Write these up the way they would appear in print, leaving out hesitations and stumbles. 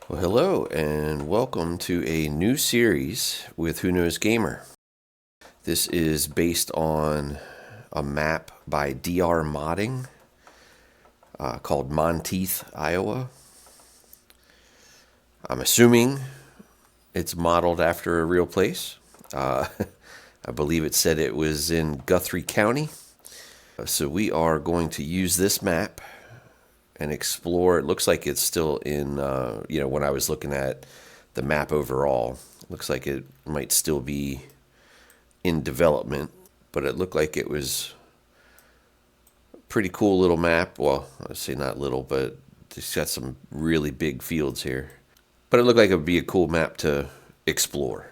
Well, hello and welcome to a new series with Who Knows Gamer. This is based on a map by DR Modding called Monteith, Iowa. I'm assuming it's modeled after a real place. I believe it said it was in Guthrie County. So we are going to use this map and explore. It looks like it's still in, when I was looking at the map overall, it looks like it might still be in development, but it looked like it was a pretty cool little map. Well, I'd say not little, but it's got some really big fields here. But it looked like it would be a cool map to explore.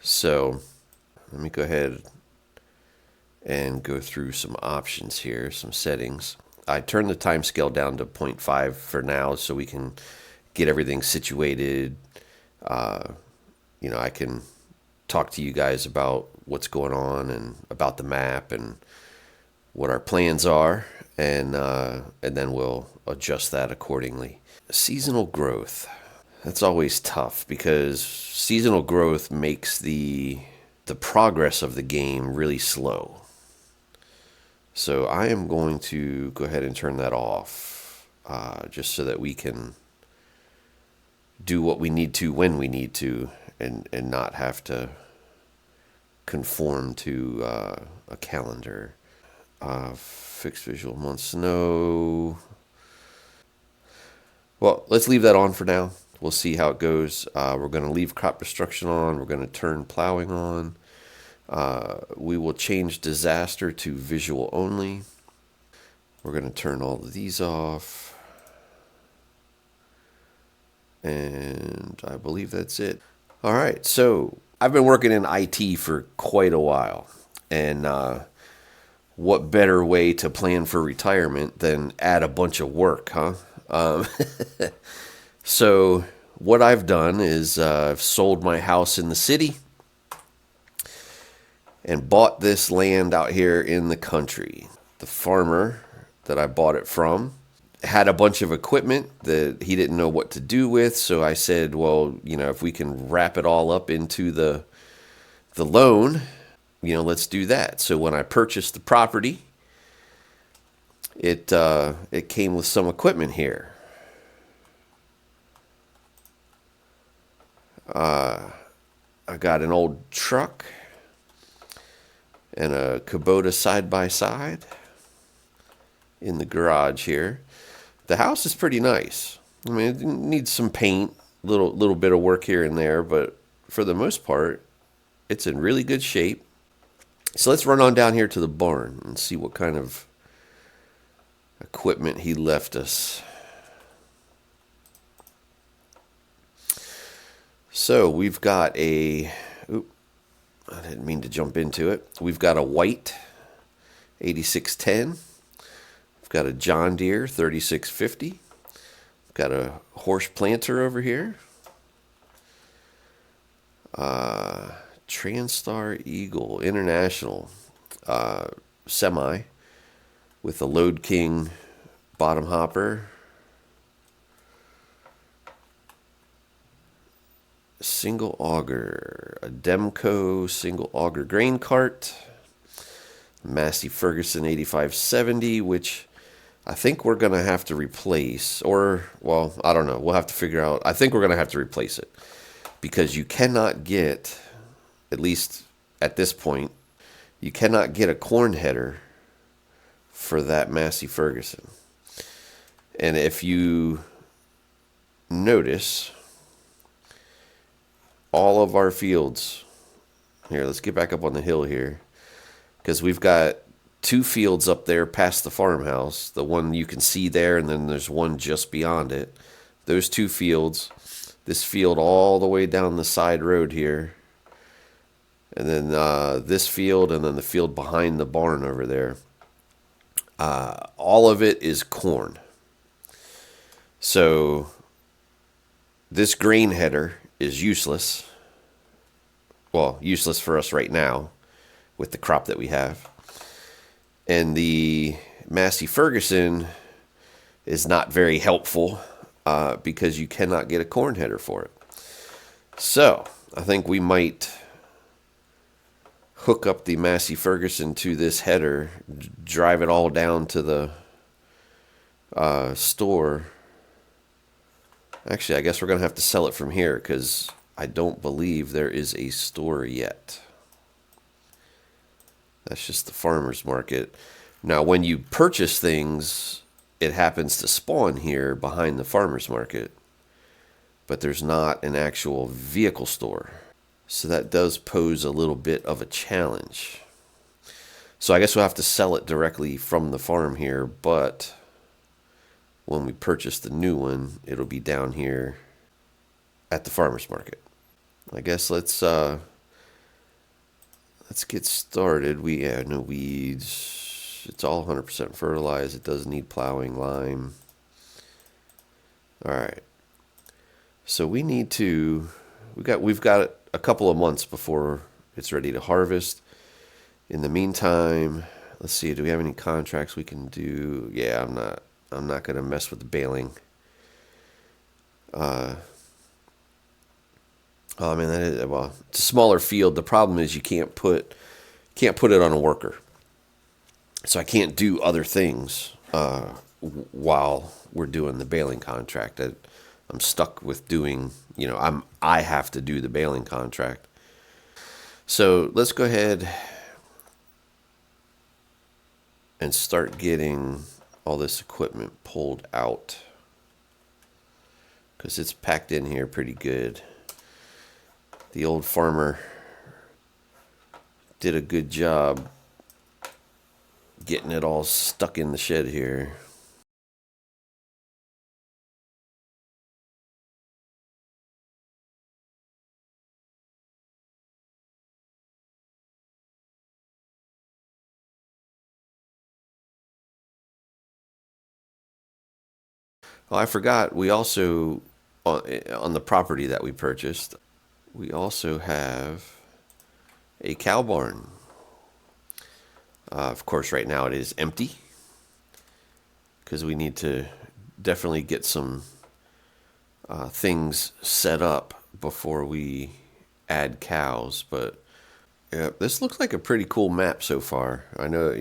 So let me go ahead and go through some options here, some settings. I turned the time scale down to 0.5 for now so we can get everything situated. I can talk to you guys about what's going on and about the map and what our plans are, and then we'll adjust that accordingly. Seasonal growth. That's always tough because seasonal growth makes the progress of the game really slow. So I am going to go ahead and turn that off, just so that we can do what we need to when we need to, and not have to conform to a calendar. Fixed visual months, no. Well, let's leave that on for now. We'll see how it goes. We're going to leave crop destruction on. We're going to turn plowing on. We will change disaster to visual only. We're going to turn all of these off. And I believe that's it. All right, so I've been working in IT for quite a while. And what better way to plan for retirement than add a bunch of work, huh? So what I've done is I've sold my house in the city and bought this land out here in the country. The farmer that I bought it from had a bunch of equipment that he didn't know what to do with, so I said, well, if we can wrap it all up into the loan, let's do that. So when I purchased the property, it came with some equipment here. I got an old truck and a Kubota side-by-side in the garage here. The house is pretty nice. I mean, it needs some paint, little bit of work here and there, but for the most part, it's in really good shape. So let's run on down here to the barn and see what kind of equipment he left us. So we've got I didn't mean to jump into it. We've got a white 8610. We've got a John Deere 3650. We've got a horse planter over here. TranStar Eagle International semi with a Load King bottom hopper. Single auger, a Demco single auger grain cart, Massey Ferguson 8570, which I think we're going to have to replace, or, well, I don't know. We'll have to figure out. I think we're going to have to replace it because you cannot get, at least at this point, you cannot get a corn header for that Massey Ferguson. And if you notice, all of our fields here, let's get back up on the hill here, because we've got two fields up there past the farmhouse, the one you can see there, and then there's one just beyond it. Those two fields, this field all the way down the side road here, and then this field, and then the field behind the barn over there. All of it is corn. So this grain header is useless. Well, useless for us right now with the crop that we have. And the Massey Ferguson is not very helpful because you cannot get a corn header for it. So I think we might hook up the Massey Ferguson to this header, drive it all down to the store. Actually, I guess we're going to have to sell it from here because I don't believe there is a store yet. That's just the farmer's market. Now, when you purchase things, it happens to spawn here behind the farmer's market, but there's not an actual vehicle store. So that does pose a little bit of a challenge. So I guess we'll have to sell it directly from the farm here, but when we purchase the new one, it'll be down here at the farmer's market. I guess let's get started. We have no weeds. It's all 100% fertilized. It does need plowing, lime. All right. So we need to. We've got a couple of months before it's ready to harvest. In the meantime, let's see. Do we have any contracts we can do? Yeah, I'm not going to mess with the baling. Oh man, it's a smaller field. The problem is you can't put it on a worker. So I can't do other things while we're doing the baling contract. I'm stuck with doing, I have to do the baling contract. So let's go ahead and start getting all this equipment pulled out because it's packed in here pretty good. The old farmer did a good job getting it all stuck in the shed here. Oh, I forgot, we also, on the property that we purchased, we also have a cow barn. Of course, right now it is empty because we need to definitely get some things set up before we add cows. But yeah, this looks like a pretty cool map so far. I know,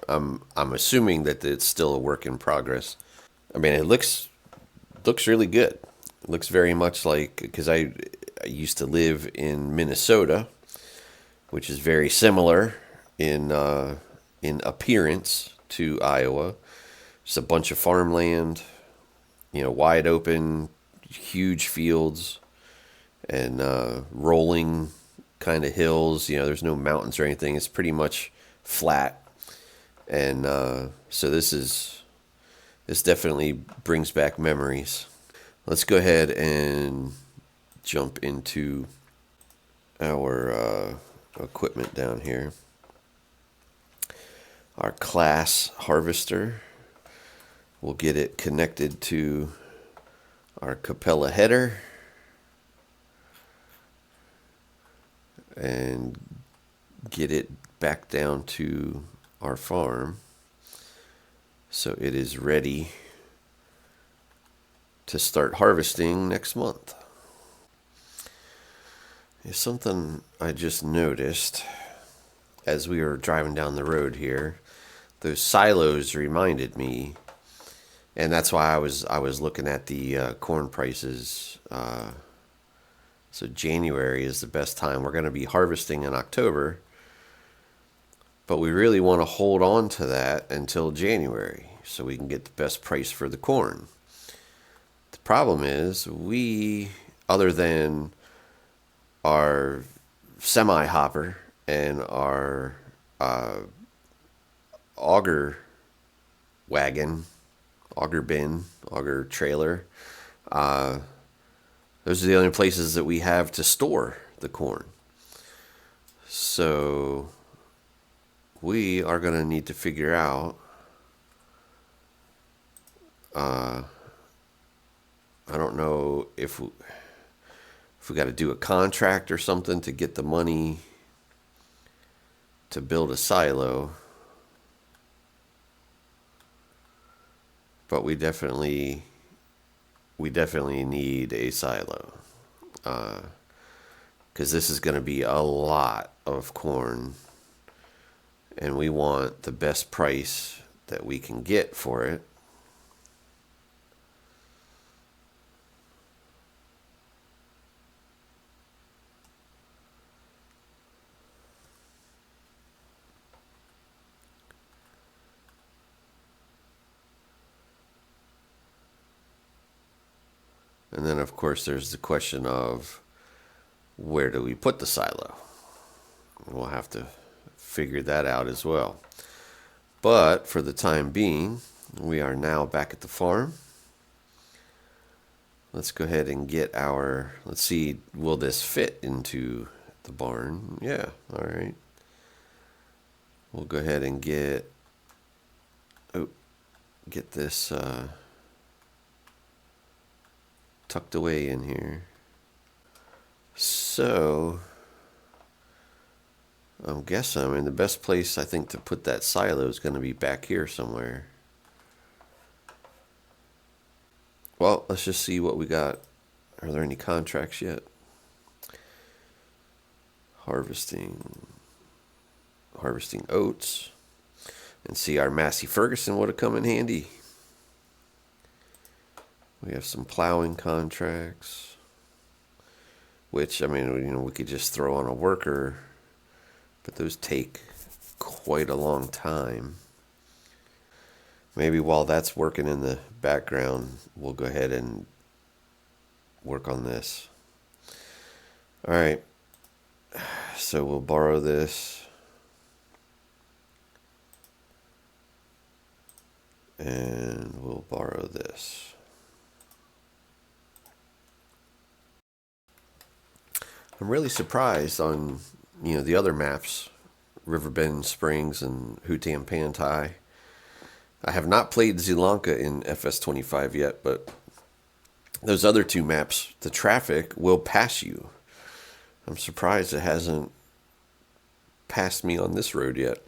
I'm assuming that it's still a work in progress. I mean, it looks really good. It looks very much like, because I used to live in Minnesota, which is very similar in appearance to Iowa. Just a bunch of farmland, wide open, huge fields, and rolling kind of hills. There's no mountains or anything. It's pretty much flat. And so this definitely brings back memories. Let's go ahead and jump into our equipment down here. Our class harvester. We'll get it connected to our Capella header and get it back down to our farm so it is ready to start harvesting next month. It's something I just noticed as we were driving down the road here. Those silos reminded me, and that's why I was looking at the corn prices. So January is the best time. We're going to be harvesting in October, but we really want to hold on to that until January so we can get the best price for the corn. The problem is other than our semi-hopper and our auger wagon, auger bin, auger trailer, those are the only places that we have to store the corn. So we are going to need to figure out, I don't know if we got to do a contract or something to get the money to build a silo. But we definitely we definitely need a silo. Because this is going to be a lot of corn, and we want the best price that we can get for it. And then, of course, there's the question of where do we put the silo? We'll have to figure that out as well. But for the time being, we are now back at the farm. Let's go ahead and get our, let's see, will this fit into the barn? Yeah, all right. We'll go ahead and get this tucked away in here. So I'm guessing, the best place I think to put that silo is going to be back here somewhere. Well, let's just see what we got. Are there any contracts yet? Harvesting oats. And see, our Massey Ferguson would have come in handy. We have some plowing contracts, which, we could just throw on a worker, but those take quite a long time. Maybe while that's working in the background, we'll go ahead and work on this. All right. So we'll borrow this. And we'll borrow this. I'm really surprised on, the other maps, Riverbend Springs and Hutan Pantai. I have not played Zilanka in FS25 yet, but those other two maps, the traffic will pass you. I'm surprised it hasn't passed me on this road yet.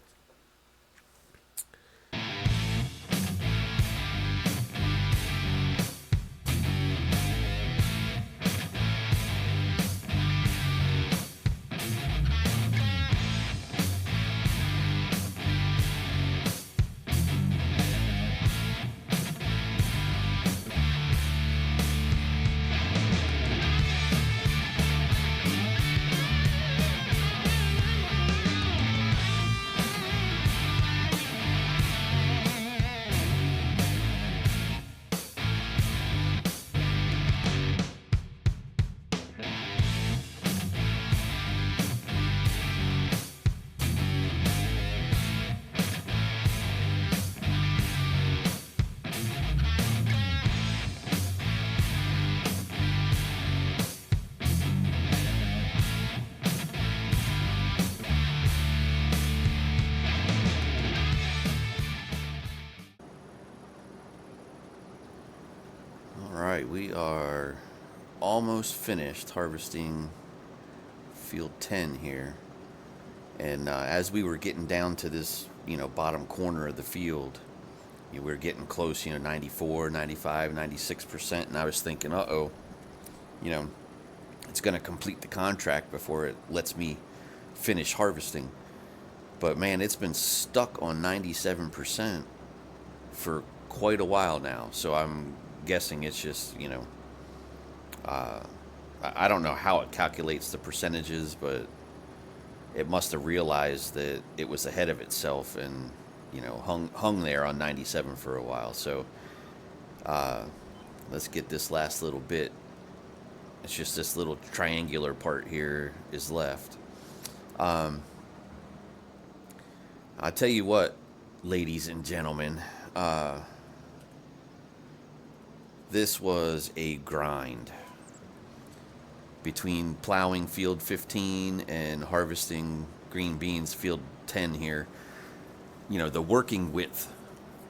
Alright, we are almost finished harvesting field 10 here. And as we were getting down to this, bottom corner of the field, we were getting close, 94, 95, 96%. And I was thinking, uh-oh, it's going to complete the contract before it lets me finish harvesting. But man, it's been stuck on 97% for quite a while now. So I'm guessing it's just, I don't know how it calculates the percentages, but it must have realized that it was ahead of itself and, hung there on 97 for a while. So let's get this last little bit. It's just this little triangular part here is left. I'll tell you what, ladies and gentlemen, this was a grind. Between plowing field 15 and harvesting green beans field 10 here, the working width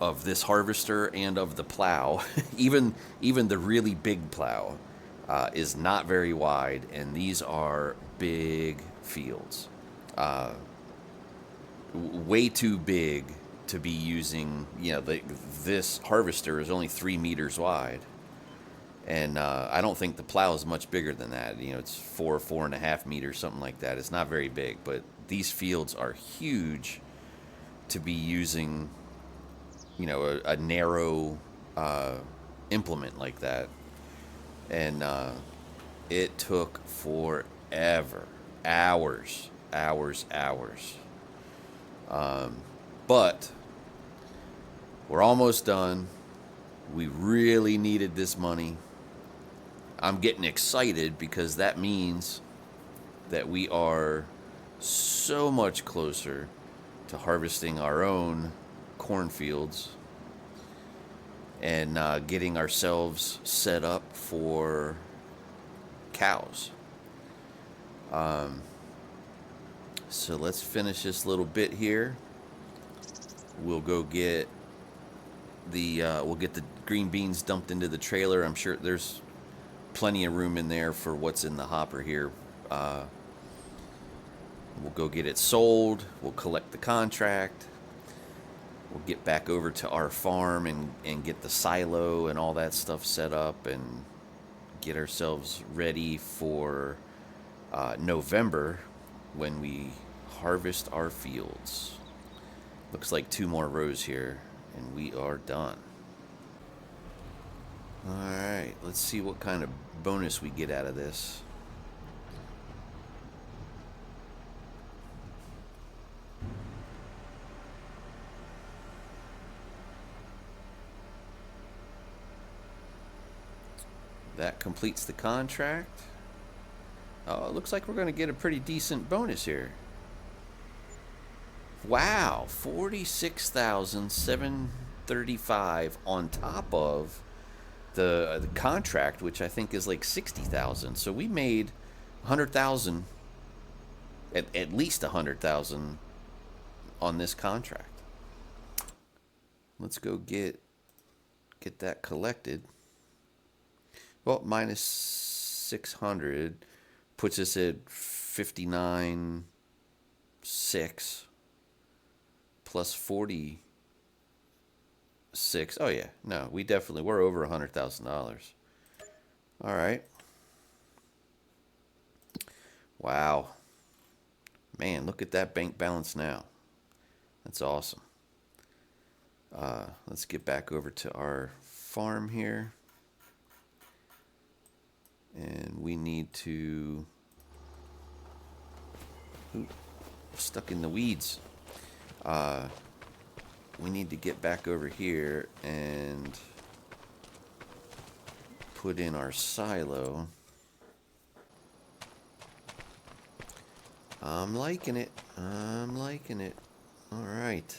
of this harvester and of the plow, even the really big plow, is not very wide, and these are big fields. Way too big to be using, this harvester is only 3 meters wide, And I don't think the plow is much bigger than that. You know, it's 4.5 meters, something like that. It's not very big, but these fields are huge to be using, you know, a narrow implement like that. And it took forever, hours, hours, hours. But we're almost done. We really needed this money. I'm getting excited because that means that we are so much closer to harvesting our own cornfields and getting ourselves set up for cows. So let's finish this little bit here. We'll go get we'll get the green beans dumped into the trailer. I'm sure there's plenty of room in there for what's in the hopper here. We'll go get it sold. We'll collect the contract. We'll get back over to our farm and get the silo and all that stuff set up and get ourselves ready for November when we harvest our fields. Looks like 2 more rows here and we are done. Alright, let's see what kind of bonus we get out of this. That completes the contract. Oh, it looks like we're going to get a pretty decent bonus here. Wow, 46,735 on top of the contract, which I think is like 60,000. So we made 100,000, at least 100,000 on this contract. Let's go get that collected. Well, minus 600 puts us at 59.6 plus 46. Oh yeah, no, we're over $100,000. All right. Wow. Man, look at that bank balance now. That's awesome. Let's get back over to our farm here. And we need to... Ooh, stuck in the weeds. We need to get back over here and put in our silo. I'm liking it. I'm liking it. All right.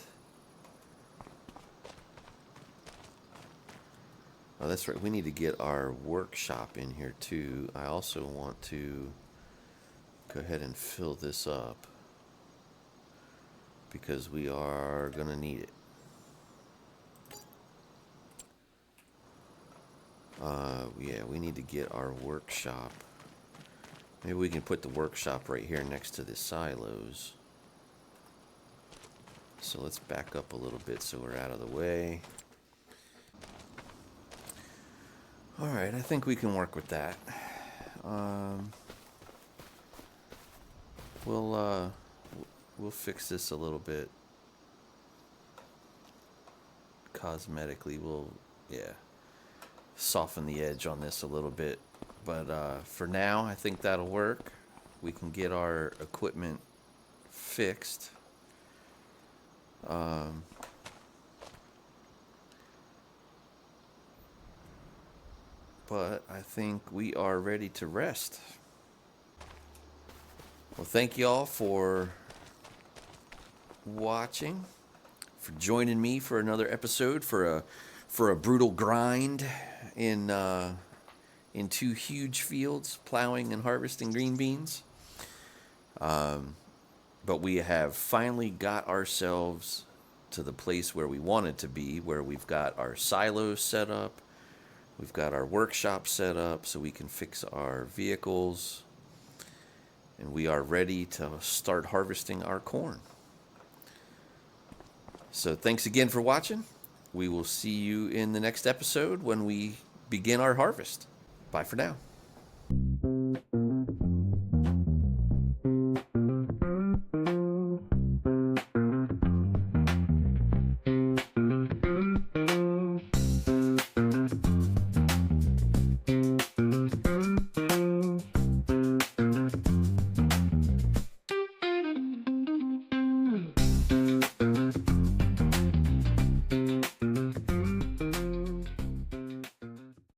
Oh, that's right. We need to get our workshop in here too. I also want to go ahead and fill this up because we are going to need it. Yeah, we need to get our workshop. Maybe we can put the workshop right here next to the silos. So let's back up a little bit so we're out of the way. Alright, I think we can work with that. We'll fix this a little bit cosmetically. We'll, yeah, soften the edge on this a little bit. But for now, I think that'll work. We can get our equipment fixed. But I think we are ready to rest. Well, thank you all for watching, for joining me for another episode, for a brutal grind in 2 huge fields, plowing and harvesting green beans. But we have finally got ourselves to the place where we wanted to be, where we've got our silos set up. We've got our workshop set up so we can fix our vehicles. And we are ready to start harvesting our corn. So thanks again for watching. We will see you in the next episode when we begin our harvest. Bye for now.